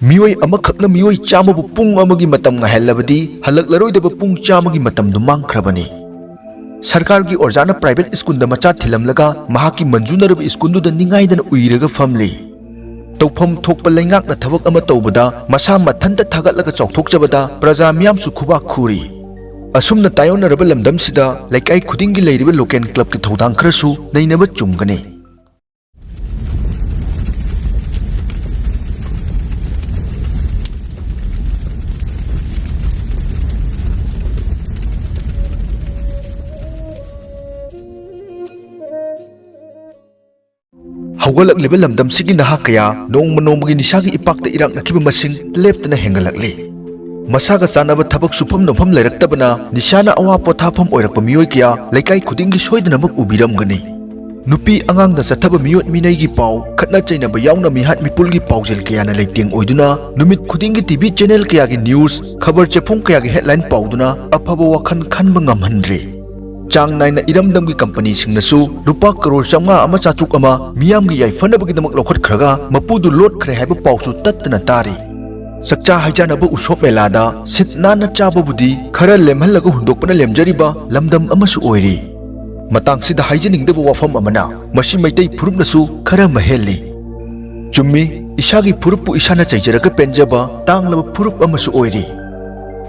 मियोई अमखकना मियोई चामबु पुंग अमगी मतम ngahellabadi halaklaroi पुंग चामगी मतम दु मांगख्रबनी सरकार की ओरजाना प्राइवेट स्कूल दा मचा थिलमलगा महाकी मंजूनरब स्कूल दु निंगाइदन उइरगा फमली तौफम थोकप लैंगाकना थबक अमा तौबदा मसा मथनता थागतलगा चौथोकचबदा प्रजा मियामसु खुबा खुरी असुमना तायोनरब लमदमसिदा लैकाई खुदिंगी लैरिबा लोकल क्लब की थौदांग खरसु नैनबा चुमगनी हौगलकलिबा लमदमसिगी नहा कया नोंगमा नोंगमागी निसागी इपाकता इराकनखिबा मसिंग लेप्तना हेंगलकली मसागा चानबा थबक सुफम नोफम लैरक्तबना निशाना अवा पोथाफम ओइरकपा मियोय कया लैकाई खुदिंगी सोइदनमक उबिरमगनी नुपी अंगांगदा चथबा मियोत मिनैगी पाव खतना चैनबा यावना मिहात मिपुलगी पावजेल कयाना लैतेंग ओइदुना नुमित खुदिंगी टीवी चैनल कयागी न्यूज खबर चेफों कयागी हेडलाइन पावदुना अफबा वखन खनबा ngamhandri चांग नाइना इरमदमगी कंपनी सिंगनसु रुपा करोड़ चंगा अमा चाचुक अमा मियामगी याइफनबगीदमक लौखटखरगा मपुदु लोटखरे हाइबा पावसु तत्तना तारी सक्चा हाइजानबा उसोप मेलादा सिट नाना चाबबुदी खरा लेमहलगा हुंदोकपना लेमजरिबा लमदम अमसु ओइरी मतांगसिदा हाइजनिंगदबा वाफम अमना मसि मैतै फुरुपनसु खरा महेली चुम्मी इसागी फुरुपु इसाना चैजरगा पेंजबा तांगलबा फुरुप अमसु ओइरी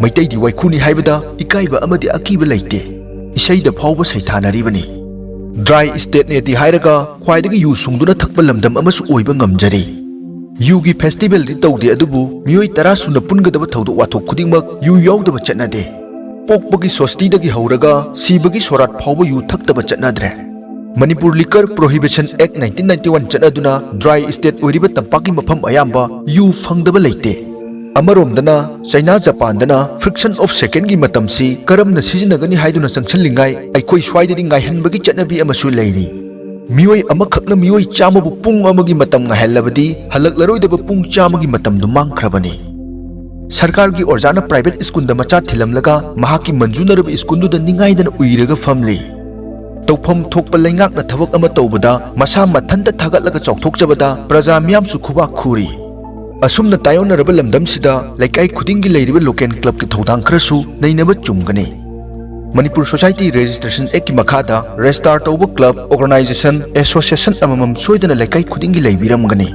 मैतैदी वाइखुनी हाइबदा इकाइबा अमदि अकीबा लैते इसाइदा फावबा सैथानरिबनी ड्राई स्टेट नेति हाइरगा ख्वाइदगी यु सुंगदुना थकपा लमदम अमसु ओइबा ngamjari युगी फेस्टिवल दि तौदे अदुबु मियोय 10 सुना पुनगदबा थौदो वाथोक खुदिंगमक यु यावदबा चटनादे पोकबगी सोस्टिदगी हौरगा सीबगी सोरात फावबा यु थक्तबा चटनाद्रे मणिपुर लिकर प्रोहिबिशन एक्ट 1991 चटनादुना ड्राई स्टेट ओइरिबा तंपाकी मफम अयाम्बा यु फंगदबा लैते अमरोमदना चाइना जापानदना फ्रिक्शन ऑफ सेकेंड की मतमसी करमना सिजनगनी हाइदुना चंगछलिंगाई अइखोई स्वाइददी गायहनबगी चटनाबी अमसु लैरी मियोई अमखकना मियोई चामबु पुंग अमगी मतम ngahellabadi halaklaroi पुंग चामगी मतम दु मांगख्रबनी सरकार की ओरजाना प्राइवेट स्कूल दा मचा थिलमलगा महाकी मंजूनरब स्कूल दु निंगाइदन उइरगा फमली तौफम थोकप लैंगाकना थबक अमा तौबदा मसा मथनता थागतलगा चौथोकचबदा प्रजा मियामसु खुबा खुरी असुमना तायोनरब लमदमसिदा लैकाई खुदिंगी लैरिबा लोकल क्लब की थौदांग खरसु नैनबा चुमगनी मणिपुर सोसाइटी रजिस्ट्रेशन एक्ट की मखादा रेजिस्टर तौबा क्लब ऑर्गेनाइजेशन एसोसिएशन अममम सोइदना लैकाई खुदिंगी लैबिरमगनी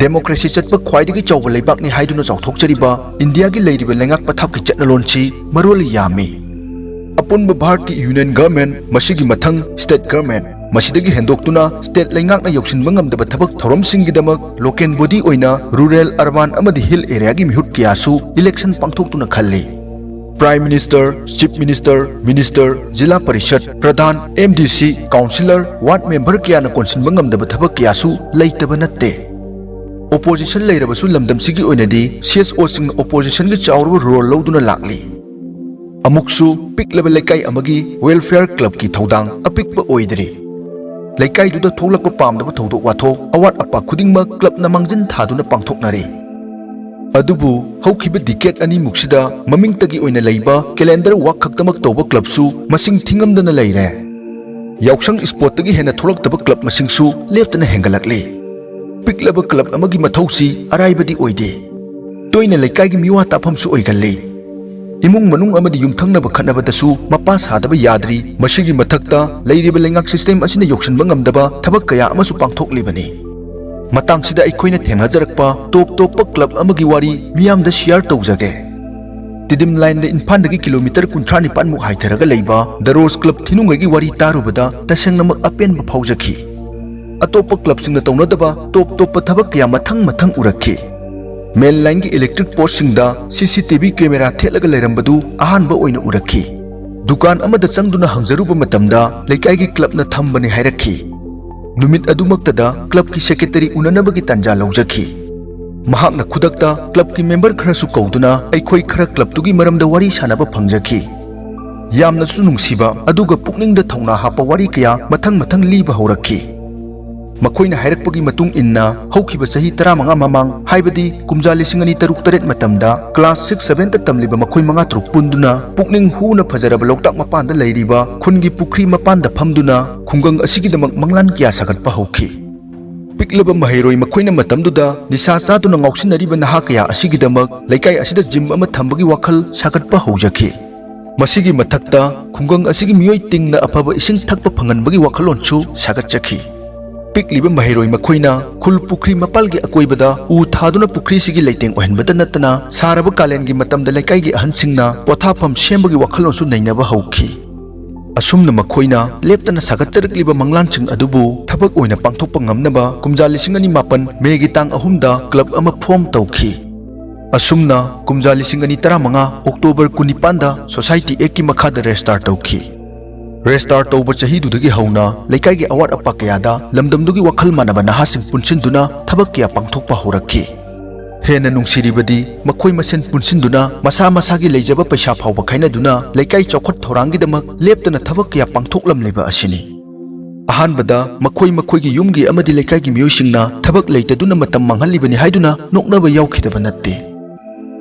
डेमोक्रेसी चटपा ख्वाइदगी चौबा लैबाकनी हाइदुना चौथोकचरिबा इंडिया की लैरिबा लैंगाक पथापकी चटनलोनची मरोल यामी अपुनबा भारत की यूनियन गवर्नमेंट मसिगी मथंग स्टेट गवर्नमेंट मसिदगी हेंदोक्तुना स्टेट लैंगाकना यौसिनबा ngamdaba थबक थौरमसिंगीदमक लोकल बॉडी ओइना रूरल अर्बन अमदी हिल एरिया की मिहुट कियासु इलेक्शन पांगथोक्तुना खल्ली prime minister chief minister minister zilla parishad pradhan MDC councillor ward member कियाना कोनसिनबा ngamdaba थबक कियासु लैतबा नत्ते ओपोजिशन लैरबसु लमदमसिगी ओइनादी सीएसओ सिंग ओपोजिशन की चावरबा रोल लौदुना लाकली अमुकसु पिकलबा लैकाई अमगी वेलफेयर क्लब की थौदांग अपिकबा ओइदरी लैकाई दुदा थोलकपा पामदबा थौदोक वाथोक अवाट अपा खुदिंगमा क्लब ना मांगजिन थादुना पांगथोकनारी अदुबु हौखिबा डिकेट अनि मुक्सिदा ममिंगतगी ओइना लैबा कैलेंडर वाक खक्तमक तौबा क्लबसु मसिंग थिंगमदना लैरे याउसंग स्पोर्टगी हेना थोलक्तबा क्लब मसिंगसु लेफ्तना हेंगलकले पिकलबा क्लब अमगी मथौसी अराइबदी ओइदे तोइना लैकाईगी मिवा ताफमसु ओइगल्ले इमुंग मनुंग अमदी युमथंगनबा खनबदसु मपा सादबा याद्री मसिगी मथक्ता लैरिबा लैंगाक सिस्टम असिना योक्सनबा ngamdaba थबक कया अमसु पांगथोकलिबनी मतांगसिदा अइखोइना थेंगनाजरकपा टॉप टॉप क्लब अमगी वारी मियामदा शेयर तौजगे तिदिम लाइन इम्फालदगी किलोमीटर 39 मुख हाइथरगा लैबा द रोज क्लब थिनुंगैगी वारी तारुबदा तसेंगनमक अपेनबा फावजखी अतोप क्लब सिंगना तौनदबा टॉप टॉप थबक कया मथंग मथंग उरखी मेन लाइन की इलेक्ट्रिक पोस्ट सिंगदा सीसीटीवी कैमरा थेलगा लैरंबदु अहानबा ओइना उरखी दुकान अमदा चंगदुना हंगजरुबा मतमदा लैकाईगी क्लबना थंबने हाइरखी नुमित अदुमक्तदा क्लब की सेक्रेटरी उननबगी तंजा लौजखी महाकना खुदक्ता क्लब की मेंबर खरसु कौदुना अइखोई खरा क्लब तुगी मरमदा वारी सानबा फंगजखी यामनसु नुंगसिबा अदुगा पुकनिंगदा थौना हापा वारी कया मथंग मथंग लीबा हौरखी मखोइना हाइरकपगी मतुंग इन्ना हौखिबा चही 15 ममांग हाइबदी कुमजा 2003 मतमदा क्लास 6-7 तमलिबा मखोइ मंगा तरुक पुंदुना पुकनिंग हुना फजरबा लोकताक मपानदा लैरिबा खुनगी पुखरी मपानदा फमदुना खुंगंग असिगिदमक मंगलान किया सागतपा हौखी पिकलब महैरोई मखोइना मतमदुदा निसा चादुना ngausinariba naha kaya asigidamak laikai asida gym ama thambagi wakhal sagatpa houjaki masigi mathakta khungang asigi miyoi tingna afaba ising thakpa phanganbagi wakhalonchu sagatchaki पिकलिबा महैरोई मखोइना खुल पुखरी मपालगी अकोइबदा उ थादुना पुखरी सिगी लेटेंग ओहनबदा नतना सारब कालेनगी मतमदा लेकाइगी अहनसिंगना पोथाफम सेमबगी वखलोंसु नैनबा हौखी असुमना मखोइना लेप्तना सागतचरकलिबा मंगलानसिंग अदुबु थबक ओइना पांगथोकपा ngamnaba कुमजा 2008 मेगी तांग अहुमदा क्लब अमा फॉर्म तौखी असुमना कुमजा 2015 अक्टोबर 19 दा सोसाइटी एक की मखादा restart तौखी restart तौब चहीदुदगी हौना लेकाइगी अवार अपा कयादा लमदमदुगी वखल मानबा नहासिंग पुनसिनदुना थबक कया पांगथोकपा होरखी हेना नुंगसिरिबदी मखोइ मसेन पुनसिनदुना मसा मसागी लेजबा पैसा फावबा खाइनादुना लेकाइ चौखट थौरांगीदमक लेप्तना थबक कया पांगथोकलम लेबा असिनी अहानबदा मखोइ मखोइगी युमगी अमदि लेकाइगी मियोइसिंगना थबक लेतदुना मतम मांगहलिबनी हाइदुना नोकनबा यावखिदबा नत्ते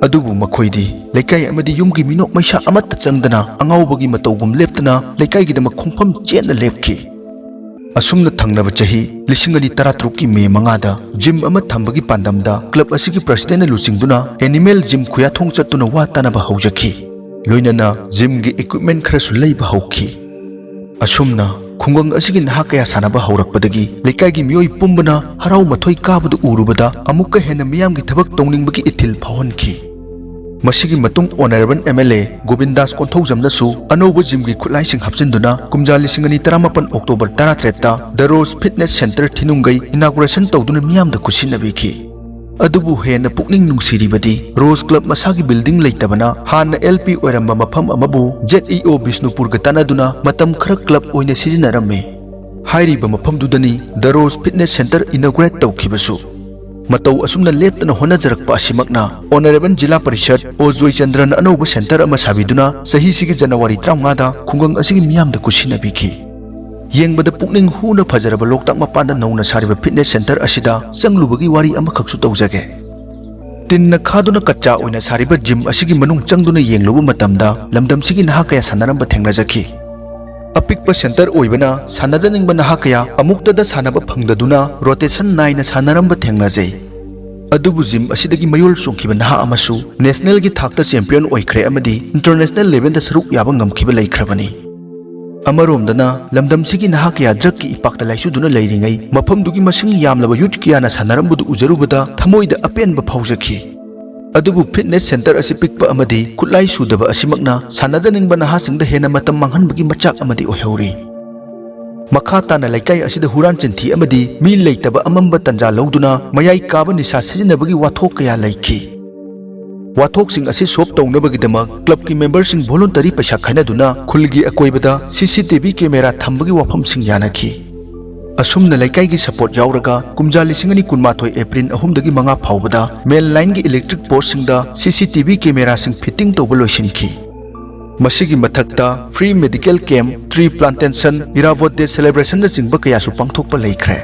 अदुबु मखोइदी लेकाइ अमदि युमगी मिनोक मैसा अमत्त चंगदना अंगावबगी मतौगुम लेप्तना लेकाइगीदमक खोंफम चेनना लेपखी असुमना थंगनबा चही 2013 की मे 5 दा जिम अमा थंबगी पांदमदा क्लब असिगी प्रेसिडेंट लुचिंगदुना एनिमल जिम खुयाथोंग चतुना वा तानबा हौजखी लोइनना जिम गी इक्विपमेंट खरसु लैबा हौखी असुमना खुंगंग असिगी नहा कया सानबा हौरकपदगी लेकाइगी मियोइ पुंबना हराउ मथोइ काबदु उरुबदा अमुक्का हेना मियामगी थबक तौनिंगबगी इथिल फावनखी मसिगी मतुंग ऑनरेबल एमएलए गोविंदास कोंथौजमनसु अनौब जिमगी खुलाइसिंग हपचिंदुना कुमजा 2018 अक्टोबर 13 दा द रोज फिटनेस सेंटर थिनुंगई इनागुरेशन तौदुना मियामदा कुसिनबीखी अदुबु हेना पुकनिंग नुंगसिरिबदी रोज क्लब मसागी बिल्डिंग लेतबना हान एलपी ओरंबा मफम अमबु जेईओ बिष्णुपुर गतानादुना मतम खर क्लब ओइने सिजनरमे हाइरिबा मफमदुदनी the rose fitness centre inaugurate तौखिबसु मतौ असुमना लेप्तना होनाजरकपा असिमकना ऑनरेबल जिला परिषद ओ जोय चंद्रन अनौब सेंटर अमा साबिदुना सही सिगी जनवरी 35 दा खुंगंग असिगी मियामदा कुसिनबीखी येंगबदा पुकनिंग हुना फजरबा लोकताक मपानदा नौना सारिबा फिटनेस सेंटर असिदा चंगलुबगी वारी अमखकसु तौजगे तिन्ना खादुना कच्चा ओइना सारिबा जिम असिगी मनुंग चंगदुना येंगलुबा मतमदा लमदमसिगी नहा कया सानरंबा थेंगनाजखी अपिकपा सेंटर ओइबना सानजनिंगबा नहा कया अमुक्तदा सानबा फंगददुना रोटेशन नाइना सानरंबा थेंगनाजै अदुबु जिम असिदगी मयोल सोंखिबा नहा अमसु नेशनल गी थाकता चैंपियन ओइख्रे अमदी इंटरनेशनल लेवल दा सरुक याबा ngamखिबा लैख्रबनी अमरोमदना लमदमसिगी नहा कया ड्रग की इपाक्ता लाइसुदुना लैरिङै मफमदुगी मसिंग यामलबा युथ कियाना सानरंबुदु उजरुबदा थमोइदा अपेनबा फावजखी अदुबु फिटनेस सेंटर असि पिकपा अमदी खुलाई सुदबा असिमकना सानजनिंगबा नहासिंगदा हेना मतम मांगहनबगी मचाक अमदी ओहौरी मखा ताना लैकाई असिदा हुरान चिंथी अमदी मी लेतबा अमंबा तंजा लौदुना मयाई काबा निसा सिजनबगी वाथोक कया लैखी वाथोकसिंग असि सोप तौनबगीदमक क्लब की मेंबरसिंग वॉलंटरी पैसा खाइनादुना खुलगी अकोइबदा सीसीटीवी कैमेरा थंबगी वाफमसिंग यानाखी असुमना लैकाईगी सपोर्ट यावरगा कुमजा 2012 एप्रिल 3 5 फावबदा मेल लाइन की इलेक्ट्रिक पोस्ट सिंगदा सीसीटीवी कैमेरा सिंग फिटिंग तौबा लोइसिनखी मसिगी मथक्ता free medical camp tree plantation Irawat day celebration चिंबा कयासु पांगथोकपा लैख्रे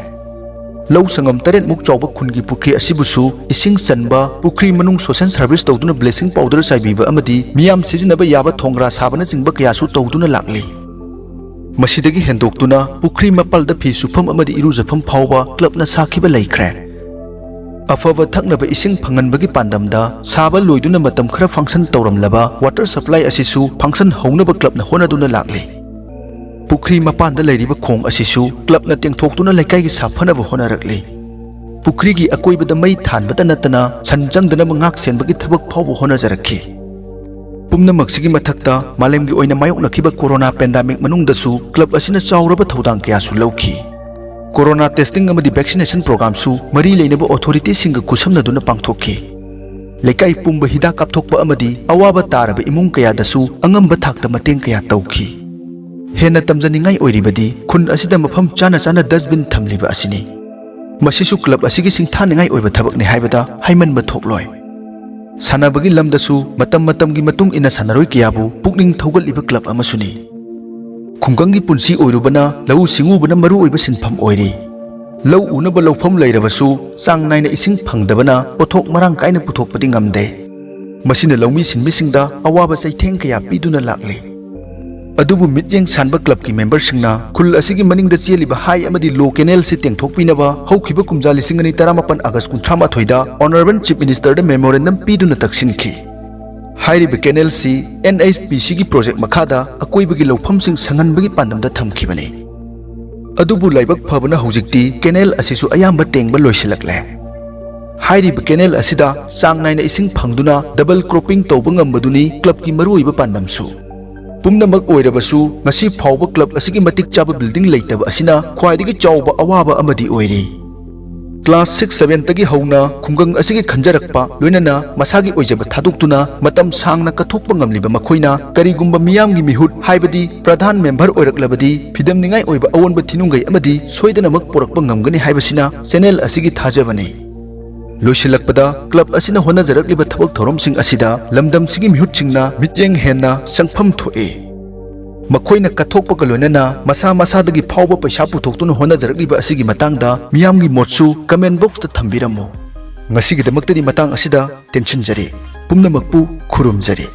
लौ संगम 3 मुक चौबा खुनगी पुखरी असिबुसु इसिंग चनबा पुखरी मनुंग सोशल सर्विस तौदुना ब्लेसिंग पाउडर साइबीबा अमदी मियाम सिजिनबा याबा थोंगरा साबना चिंबा कयासु तौदुना लागली मसिदगी हेंदोक्तुना पुखरी मपालदा फी सुफम अमदी इरुजफम फावबा क्लबना साखिबा लैख्रे अफब थकनबा इसिंग फंगनबगी पांदमदा साबा लोइदुना मतम खरा फंक्शन तौरमलबा वाटर सप्लाई असिसु फंक्शन हौनबा क्लबना होनादुना लागली पुखरी मपानदा लैरिबा खोंग असिसु क्लबना तेंथोक्तुना लैकाईगी साफनबा होनारकली पुखरीगी अकोइबदा मई थानबता नतना सनचंगदना मंगाक सेनबगी थबक फावबा होनाजरखी पुमनमक्सिगी मथक्ता मालेमगी ओइना मायोकनखिबा कोरोना पेंडेमिक मनुंगदसु क्लब असिना चावरबा थौदांग कयासु लौखी कोरोना टेस्टिंग अमदी वैक्सीनेशन प्रोग्राम सु मरी लेनबा अथॉरिटी सिंग कुसमनदुना पांगथोखी लेकाई पुंबा हिदा कापथोकपा अमदी अवाबा तारबा इमुंग कयादसु अंगंबा थाकता मतेंग कया तौखी हेना तमजनिंगाई ओइरिबदी खुन असिदा मफम चाना चाना डस्टबिन थमलिबा असिनी मसिसु क्लब असिगी सिंथानिंगाई ओइबा थबकने हाइबदा हाइमनबा थोकलोय सानबगी लमदसु मतम मतमगी मतुंग इना सानरोय कियाबु पुकनिंग थौगलिबा क्लब अमसुनी खुंगंगी पुंसी ओइरुबना लौ सिंगुबना मरु ओइबा सिनफम ओइरी लौ उनबा लौफम लैरबसु चांग नाइना इसिंग फंगदबना पोथोक मरांग काइना पुथोकपदि ngamde मसिना लौमी सिनमिसिंगदा अवाबा चैथेंग कया पीदुना लागले अदुबु मित्येंग सानबा क्लब की मेंबर सिंगना खुल असिगी मनिंगदा चेलिबा हाई अमदी लो केनेल से तेंगथोकपिनबा हौखिबा कुमजा 2018 अगस्त 19 दा ऑनरेबल चीफ मिनिस्टर दा मेमोरेंडम पीदुना तक्सिनखी हाइरिबा केनेल सी NHPC की प्रोजेक्ट मखादा अकोइबगी लौफमसिंग संगनबगी पांदमदा थमखिबने अदुबु लाइबक फबना हौजिकती केनेल असिसु अयाम्बा तेंगबा लोइसिलकले हाइरिबा केनेल असिदा चांग नाइना इसिंग फंगदुना डबल क्रॉपिंग तौबा ngambaduni क्लब की मरुइबा पांदमसु पुमनमक ओइरबसु ngasi फावबा क्लब असिगी मतिक चाबा बिल्डिंग लेतबा असिना ख्वाइदिगी चावबा अवाबा अमदी ओइरि क्लास 6-7 तगी हौना खुंगंग असिगी खंजरकपा लोइनना मसागी ओइजबा थादुक्तुना मतम सांगना कथोकपा ngamliba मखोइना करिगुम्बा मियामगी मिहुट हाइबदी प्रधान मेंबर ओइरकलबदी फिदमनिंगाई ओइबा अवोनबा थिनुंगै अमदी सोइदनमक पोरकपा ngamgani हाइबसिना चैनल असिगी थाजबने लोइसिलकपदा क्लब असिना होनजरकलिबा थबक थौरमसिंग असिदा लमदमसिगी मिहुटसिंगना मित्येंग हेन्ना संगफम थोए मखोइना कथोकपा लोइनना मसा मसादगी फावबा पैसा पुथोक्तुना होनजरकलिबा असिगी मतंगदा मियामगी मोटसु कमेंट बॉक्स दा थंबिरमो ngasigidamakti matang asida tension jari pumnamakpu khurum jari।